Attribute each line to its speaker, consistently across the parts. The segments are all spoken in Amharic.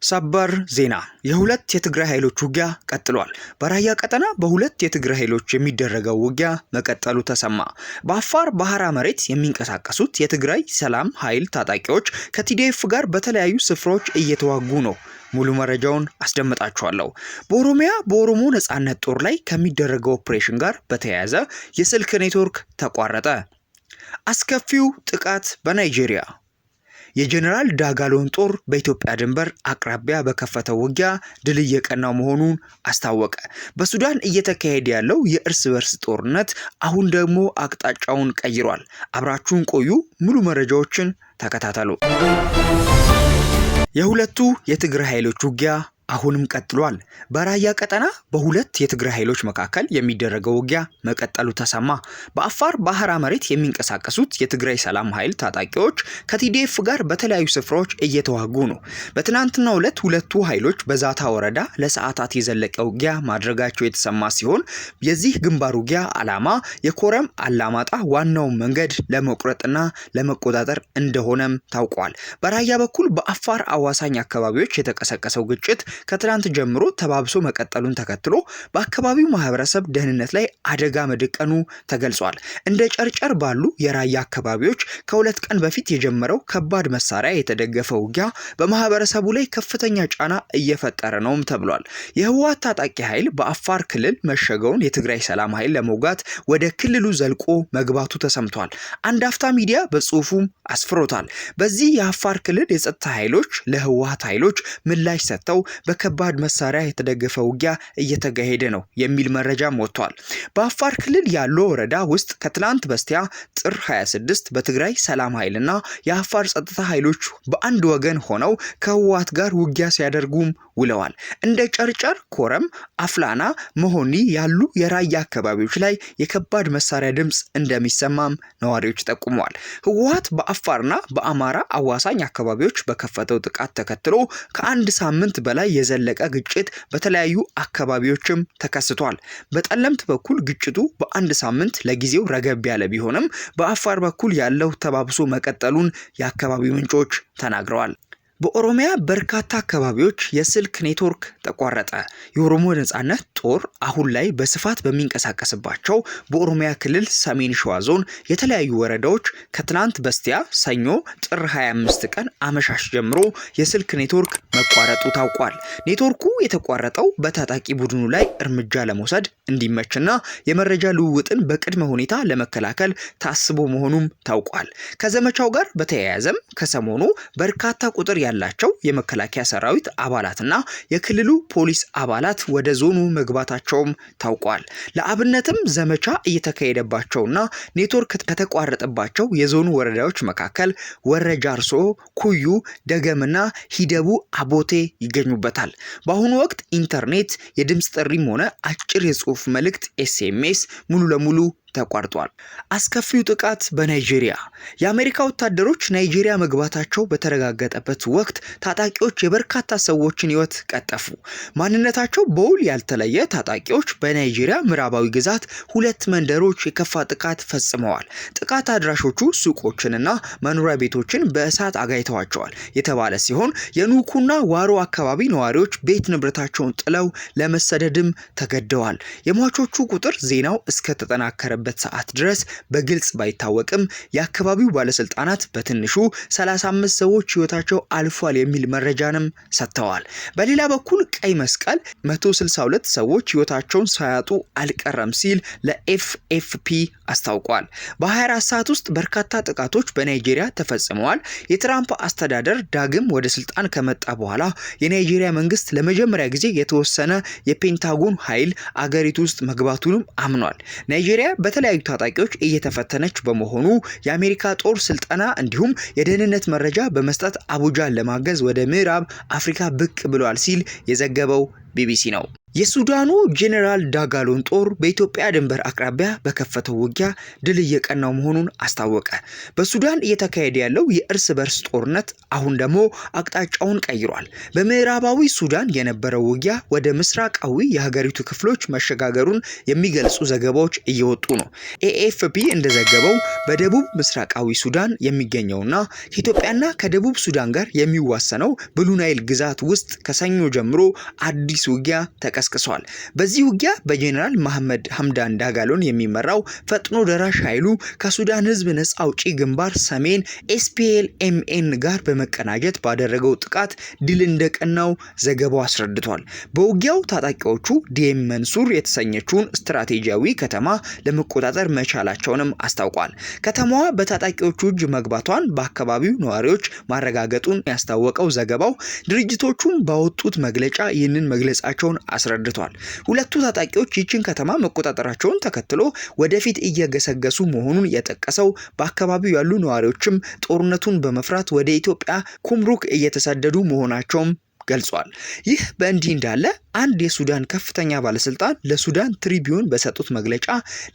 Speaker 1: ሰበር ዜና የሁለት የትግራይ ኃይሎች ውጊያ ቀጥሏል። በራያ ቀጠና በሁለት የትግራይ ኃይሎች የሚደረገው ውጊያ መቀጠሉ ተሰማ። በአፋር ባህራ መሬት የሚንቀሳቀሱት የትግራይ ሰላም ኃይል ታጣቂዎች ከቲዲኤፍ ጋር በተለያዩ ስፍራዎች እየተዋጉ ነው። ሙሉ መረጃውን አስደምጣችኋለሁ። በኦሮሚያ በኦሮሞ ነጻነት ጦር ላይ ከሚደረገው ኦፕሬሽን ጋር በተያያዘ የስልክ ኔትወርክ ተቋረጠ። አስከፊው ጥቃት በናይጄሪያ የጀነራል ዳጋሎን ጦር በኢትዮጵያ ድንበር አቅራቢያ በከፈተው ውጊያ ድል እየቀናው መሆኑን አስታወቀ። በሱዳን እየተካሄደ ያለው የእርስ በርስ ጦርነት አሁን ደግሞ አቅጣጫውን ቀይሯል። አብራችሁን ቆዩ፣ ሙሉ መረጃዎችን ተከታተሉ። የሁለቱ የትግራይ ኃይሎች ውጊያ አሁንም ቀጥሏል። በራያ ቀጠና በሁለት የትግራይ ኃይሎች መካከል የሚደረገው ውጊያ መቀጠሉ ተሰማ። በአፋር ባህራ መሬት የሚንቀሳቀሱት የትግራይ ሰላም ኃይል ታጣቂዎች ከቲዲኤፍ ጋር በተለያዩ ስፍራዎች እየተዋጉ ነው። በትናንትናው ዕለት ሁለቱ ኃይሎች በዛታ ወረዳ ለሰዓታት የዘለቀ ውጊያ ማድረጋቸው የተሰማ ሲሆን የዚህ ግንባር ውጊያ ዓላማ የኮረም አላማጣ ዋናው መንገድ ለመቁረጥና ለመቆጣጠር እንደሆነም ታውቋል። በራያ በኩል በአፋር አዋሳኝ አካባቢዎች የተቀሰቀሰው ግጭት ከትናንት ጀምሮ ተባብሶ መቀጠሉን ተከትሎ በአካባቢው ማህበረሰብ ደህንነት ላይ አደጋ መደቀኑ ተገልጿል። እንደ ጨርጨር ባሉ የራያ አካባቢዎች ከሁለት ቀን በፊት የጀመረው ከባድ መሳሪያ የተደገፈ ውጊያ በማህበረሰቡ ላይ ከፍተኛ ጫና እየፈጠረ ነውም ተብሏል። የህወሓት ታጣቂ ኃይል በአፋር ክልል መሸገውን የትግራይ ሰላም ኃይል ለመውጋት ወደ ክልሉ ዘልቆ መግባቱ ተሰምቷል። አንድ አፍታ ሚዲያ በጽሁፉም አስፍሮታል። በዚህ የአፋር ክልል የጸጥታ ኃይሎች ለህወሓት ኃይሎች ምላሽ ሰጥተው በከባድ መሳሪያ የተደገፈ ውጊያ እየተካሄደ ነው የሚል መረጃም ወጥቷል። በአፋር ክልል ያለው ወረዳ ውስጥ ከትላንት በስቲያ ጥር 26 በትግራይ ሰላም ኃይልና የአፋር ጸጥታ ኃይሎች በአንድ ወገን ሆነው ከህወሓት ጋር ውጊያ ሲያደርጉም ውለዋል። እንደ ጨርጨር፣ ኮረም፣ አፍላና፣ መሆኒ ያሉ የራያ አካባቢዎች ላይ የከባድ መሳሪያ ድምጽ እንደሚሰማም ነዋሪዎች ጠቁመዋል። ህወሓት በአፋርና በአማራ አዋሳኝ አካባቢዎች በከፈተው ጥቃት ተከትሎ ከአንድ ሳምንት በላይ የዘለቀ ግጭት በተለያዩ አካባቢዎችም ተከስቷል። በጠለምት በኩል ግጭቱ በአንድ ሳምንት ለጊዜው ረገብ ያለ ቢሆንም በአፋር በኩል ያለው ተባብሶ መቀጠሉን የአካባቢው ምንጮች ተናግረዋል። በኦሮሚያ በርካታ አካባቢዎች የስልክ ኔትወርክ ተቋረጠ። የኦሮሞ ነጻነት ጦር አሁን ላይ በስፋት በሚንቀሳቀስባቸው በኦሮሚያ ክልል ሰሜን ሸዋ ዞን የተለያዩ ወረዳዎች ከትናንት በስቲያ ሰኞ ጥር 25 ቀን አመሻሽ ጀምሮ የስልክ ኔትወርክ መቋረጡ ታውቋል። ኔትወርኩ የተቋረጠው በታጣቂ ቡድኑ ላይ እርምጃ ለመውሰድ እንዲመችና የመረጃ ልውውጥን በቅድመ ሁኔታ ለመከላከል ታስቦ መሆኑም ታውቋል። ከዘመቻው ጋር በተያያዘም ከሰሞኑ በርካታ ቁጥር ያላቸው የመከላከያ ሰራዊት አባላትና የክልሉ ፖሊስ አባላት ወደ ዞኑ መግባታቸውም ታውቋል። ለአብነትም ዘመቻ እየተካሄደባቸውና ኔትወርክ ከተቋረጠባቸው የዞኑ ወረዳዎች መካከል ወረጃርሶ፣ ኩዩ፣ ደገምና ሂደቡ አቦቴ ይገኙበታል። በአሁኑ ወቅት ኢንተርኔት፣ የድምጽ ጥሪም ሆነ አጭር የጽሁፍ መልእክት ኤስኤምኤስ ሙሉ ለሙሉ ተቋርጧል። አስከፊው ጥቃት በናይጄሪያ የአሜሪካ ወታደሮች ናይጄሪያ መግባታቸው በተረጋገጠበት ወቅት ታጣቂዎች የበርካታ ሰዎችን ህይወት ቀጠፉ። ማንነታቸው በውል ያልተለየ ታጣቂዎች በናይጄሪያ ምዕራባዊ ግዛት ሁለት መንደሮች የከፋ ጥቃት ፈጽመዋል። ጥቃት አድራሾቹ ሱቆችንና መኖሪያ ቤቶችን በእሳት አጋይተዋቸዋል የተባለ ሲሆን የኑኩና ዋሮ አካባቢ ነዋሪዎች ቤት ንብረታቸውን ጥለው ለመሰደድም ተገደዋል። የሟቾቹ ቁጥር ዜናው እስከተጠናከረ በት ሰዓት ድረስ በግልጽ ባይታወቅም የአካባቢው ባለስልጣናት በትንሹ 35 ሰዎች ህይወታቸው አልፏል የሚል መረጃንም ሰጥተዋል። በሌላ በኩል ቀይ መስቀል 162 ሰዎች ህይወታቸውን ሳያጡ አልቀረም ሲል ለኤፍኤፍፒ አስታውቋል። በ24 ሰዓት ውስጥ በርካታ ጥቃቶች በናይጄሪያ ተፈጽመዋል። የትራምፕ አስተዳደር ዳግም ወደ ስልጣን ከመጣ በኋላ የናይጄሪያ መንግስት ለመጀመሪያ ጊዜ የተወሰነ የፔንታጎን ኃይል አገሪቱ ውስጥ መግባቱንም አምኗል። ናይጄሪያ በተለያዩ ታጣቂዎች እየተፈተነች በመሆኑ የአሜሪካ ጦር ስልጠና እንዲሁም የደህንነት መረጃ በመስጠት አቡጃን ለማገዝ ወደ ምዕራብ አፍሪካ ብቅ ብሏል ሲል የዘገበው ቢቢሲ ነው። የሱዳኑ ጄኔራል ዳጋሎን ጦር በኢትዮጵያ ድንበር አቅራቢያ በከፈተው ውጊያ ድል እየቀናው መሆኑን አስታወቀ። በሱዳን እየተካሄደ ያለው የእርስ በርስ ጦርነት አሁን ደግሞ አቅጣጫውን ቀይሯል። በምዕራባዊ ሱዳን የነበረው ውጊያ ወደ ምስራቃዊ የሀገሪቱ ክፍሎች መሸጋገሩን የሚገልጹ ዘገባዎች እየወጡ ነው። ኤኤፍፒ እንደዘገበው በደቡብ ምስራቃዊ ሱዳን የሚገኘውና ከኢትዮጵያና ከደቡብ ሱዳን ጋር የሚዋሰነው ብሉ ናይል ግዛት ውስጥ ከሰኞ ጀምሮ አዲስ ውጊያ ተቀስቅሷል። በዚህ ውጊያ በጄኔራል መሐመድ ሐምዳን ዳጋሎን የሚመራው ፈጥኖ ደራሽ ኃይሉ ከሱዳን ህዝብ ነጻ አውጪ ግንባር ሰሜን SPLMN ጋር በመቀናጀት ባደረገው ጥቃት ድል እንደቀናው ዘገባው አስረድቷል። በውጊያው ታጣቂዎቹ ዲኤም መንሱር የተሰኘችውን ስትራቴጂያዊ ከተማ ለመቆጣጠር መቻላቸውንም አስታውቋል። ከተማዋ በታጣቂዎቹ እጅ መግባቷን በአካባቢው ነዋሪዎች ማረጋገጡን ያስታወቀው ዘገባው ድርጅቶቹም ባወጡት መግለጫ ይህንን መግለጻቸውን አስረድቷል። ሁለቱ ታጣቂዎች ይህችን ከተማ መቆጣጠራቸውን ተከትሎ ወደፊት እየገሰገሱ መሆኑን የጠቀሰው በአካባቢው ያሉ ነዋሪዎችም ጦርነቱን በመፍራት ወደ ኢትዮጵያ ኩምሩክ እየተሰደዱ መሆናቸውም ገልጿል። ይህ በእንዲህ እንዳለ አንድ የሱዳን ከፍተኛ ባለስልጣን ለሱዳን ትሪቢዩን በሰጡት መግለጫ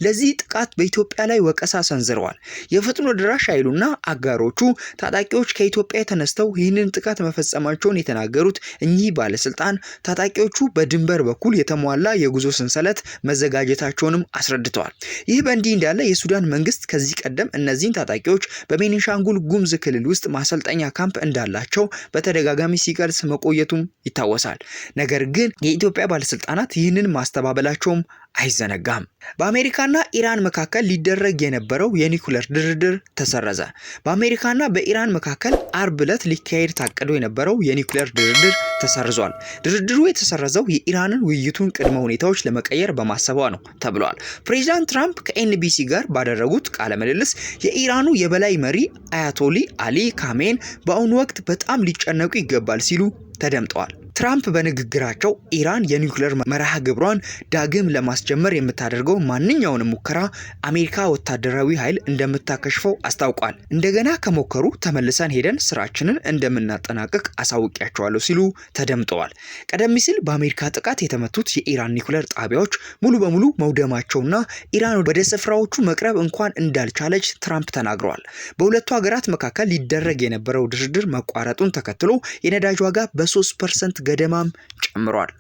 Speaker 1: ለዚህ ጥቃት በኢትዮጵያ ላይ ወቀሳ ሰንዝረዋል። የፈጥኖ ደራሽ ኃይሉና አጋሮቹ ታጣቂዎች ከኢትዮጵያ ተነስተው ይህንን ጥቃት መፈጸማቸውን የተናገሩት እኚህ ባለስልጣን ታጣቂዎቹ በድንበር በኩል የተሟላ የጉዞ ሰንሰለት መዘጋጀታቸውንም አስረድተዋል። ይህ በእንዲህ እንዳለ የሱዳን መንግስት ከዚህ ቀደም እነዚህን ታጣቂዎች በቤኒሻንጉል ጉሙዝ ክልል ውስጥ ማሰልጠኛ ካምፕ እንዳላቸው በተደጋጋሚ ሲገልጽ መቆየቱም ይታወሳል። ነገር ግን የኢትዮጵያ ባለስልጣናት ይህንን ማስተባበላቸውም አይዘነጋም። በአሜሪካና ኢራን መካከል ሊደረግ የነበረው የኒኩለር ድርድር ተሰረዘ። በአሜሪካና በኢራን መካከል አርብ ዕለት ሊካሄድ ታቅዶ የነበረው የኒኩለር ድርድር ተሰርዟል። ድርድሩ የተሰረዘው የኢራንን ውይይቱን ቅድመ ሁኔታዎች ለመቀየር በማሰቧ ነው ተብሏል። ፕሬዚዳንት ትራምፕ ከኤንቢሲ ጋር ባደረጉት ቃለ ምልልስ የኢራኑ የበላይ መሪ አያቶሊ አሊ ካሜን በአሁኑ ወቅት በጣም ሊጨነቁ ይገባል ሲሉ ተደምጠዋል። ትራምፕ በንግግራቸው ኢራን የኒውክሌር መርሃ ግብሯን ዳግም ለማስጀመር የምታደርገው ማንኛውንም ሙከራ አሜሪካ ወታደራዊ ኃይል እንደምታከሽፈው አስታውቋል። እንደገና ከሞከሩ ተመልሰን ሄደን ስራችንን እንደምናጠናቅቅ አሳውቂያቸዋለሁ ሲሉ ተደምጠዋል። ቀደም ሲል በአሜሪካ ጥቃት የተመቱት የኢራን ኒውክሌር ጣቢያዎች ሙሉ በሙሉ መውደማቸውና ኢራን ወደ ስፍራዎቹ መቅረብ እንኳን እንዳልቻለች ትራምፕ ተናግረዋል። በሁለቱ ሀገራት መካከል ሊደረግ የነበረው ድርድር መቋረጡን ተከትሎ የነዳጅ ዋጋ በ3% ገደማም ጨምሯል።